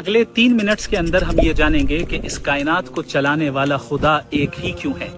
अगले 3 मिनट्स के अंदर हम ये जानेंगे कि इस कायनात को चलाने वाला खुदा एक ही क्यों है।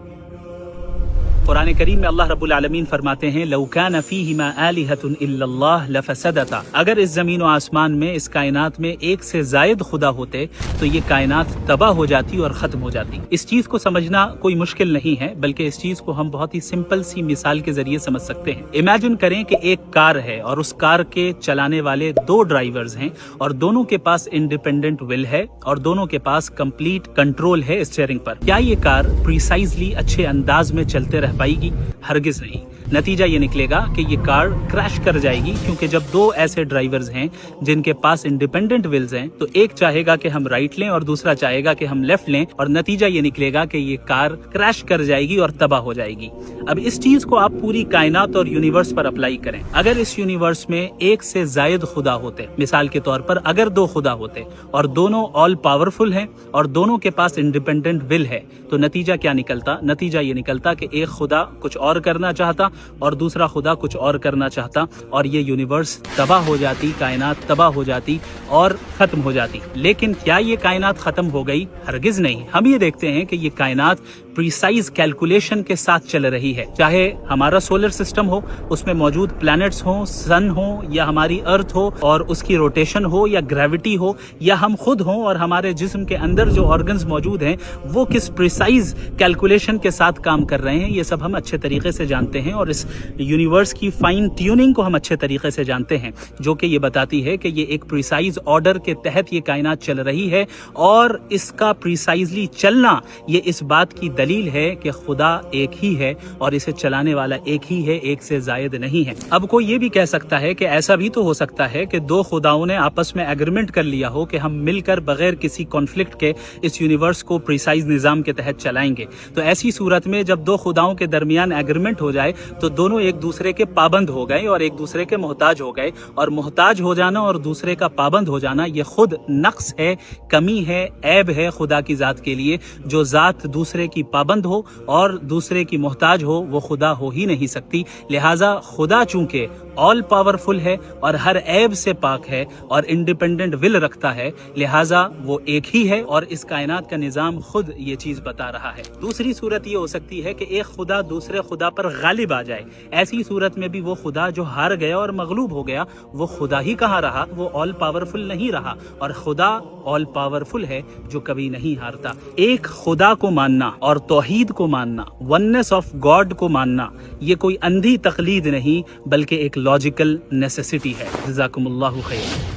कुरान करीम में अल्लाह रब्बुल आलमीन फरमाते हैं, लौ कान फीहिमा आलिहतुन इल्लल्लाह लफसदता। अगर इस जमीन और आसमान में, इस कायनात में एक से जायद खुदा होते तो ये कायनात तबाह हो जाती और खत्म हो जाती। इस चीज को समझना कोई मुश्किल नहीं है, बल्कि इस चीज को हम बहुत ही सिंपल सी मिसाल के जरिए समझ सकते हैं। इमेजिन करें कि एक कार है और उस कार के चलाने वाले 2 ड्राइवर्स हैं और दोनों के पास इंडिपेंडेंट विल है और दोनों के पास कंप्लीट कंट्रोल है स्टीयरिंग पर। क्या ये कार प्रिसाइजली अच्छे अंदाज में चलते रह पाएगी? हरगिज नहीं। नतीजा ये निकलेगा कि ये कार क्रैश कर जाएगी, क्योंकि जब 2 ऐसे ड्राइवर्स हैं जिनके पास इंडिपेंडेंट व्हील्स हैं, तो एक चाहेगा कि हम राइट लें और दूसरा चाहेगा कि हम लेफ्ट लें, और नतीजा ये निकलेगा कि ये कार क्रैश कर जाएगी और तबाह हो जाएगी। अब इस चीज को आप पूरी कायनात और यूनिवर्स पर अप्लाई करें। अगर इस यूनिवर्स में एक से जायद खुदा होते, मिसाल के तौर पर अगर 2 खुदा होते और दोनों ऑल पावरफुल हैं और दोनों के पास इंडिपेंडेंट विल है, तो नतीजा क्या निकलता? नतीजा ये निकलता कि एक खुदा कुछ और करना चाहता और दूसरा खुदा कुछ और करना चाहता, और ये यूनिवर्स तबाह हो जाती, कायनात तबाह हो जाती और खत्म हो जाती। लेकिन क्या ये कायनात खत्म हो गई? हरगिज नहीं। हम ये देखते हैं कि ये कायनात प्रिसाइज कैलकुलेशन के साथ चल रही है। चाहे हमारा सोलर सिस्टम हो, उसमें मौजूद प्लैनेट्स हो, सन हो, या हमारी अर्थ हो और उसकी रोटेशन हो, या ग्रेविटी हो, या हम खुद हो और हमारे जिस्म के अंदर जो ऑर्गन्स मौजूद हैं वो किस प्रिसाइज कैलकुलेशन के साथ काम कर रहे हैं, ये सब हम अच्छे तरीके से जानते हैं। और इस यूनिवर्स की फाइन ट्यूनिंग को हम अच्छे तरीके से जानते हैं, जो कि ये बताती है कि ये एक प्रिसाइज ऑर्डर के तहत ये कायनात चल रही है, और इसका प्रिसाइजली चलना ये इस बात की दलील है कि खुदा एक ही है और इसे चलाने वाला एक ही है, एक से जायद नहीं है। अब कोई ये भी कह सकता है कि ऐसा भी तो हो सकता है कि 2 खुदाओं ने आपस में एग्रीमेंट कर लिया हो कि हम मिलकर बगैर किसी कॉन्फ्लिक्ट के इस यूनिवर्स को प्रिसाइज निजाम के तहत चलाएंगे। तो ऐसी सूरत में जब 2 खुदाओं के दरमियान एग्रीमेंट हो जाए तो दोनों एक दूसरे के पाबंद हो गए और एक दूसरे के मोहताज हो गए, और मोहताज हो जाना और दूसरे का पाबंद हो जाना ये खुद नक्स है, कमी है, ऐब है खुदा की जात के लिए। जो जात दूसरे की पाबंद हो और दूसरे की मोहताज हो वो खुदा हो ही नहीं सकती। लिहाजा खुदा चूंकि ऑल पावरफुल है और हर ऐब से पाक है और इंडिपेंडेंट विल रखता है, लिहाजा वो एक ही है और इस कायनात का निजाम खुद ये चीज बता रहा है। दूसरी सूरत ये हो सकती है कि एक खुदा दूसरे खुदा पर गालिब आ जाए। ऐसी सूरत में भी वो खुदा जो हार गया और मगलूब हो गया वो खुदा ही कहाँ रहा, वो ऑल पावरफुल नहीं रहा। और खुदा ऑल पावरफुल है जो कभी नहीं हारता। एक खुदा को मानना और तौहीद को मानना, वननेस ऑफ गॉड को मानना, ये कोई अंधी तकलीद नहीं बल्कि एक लॉजिकल नेसेसिटी है। जज़ाकुमुल्लाहु खैर।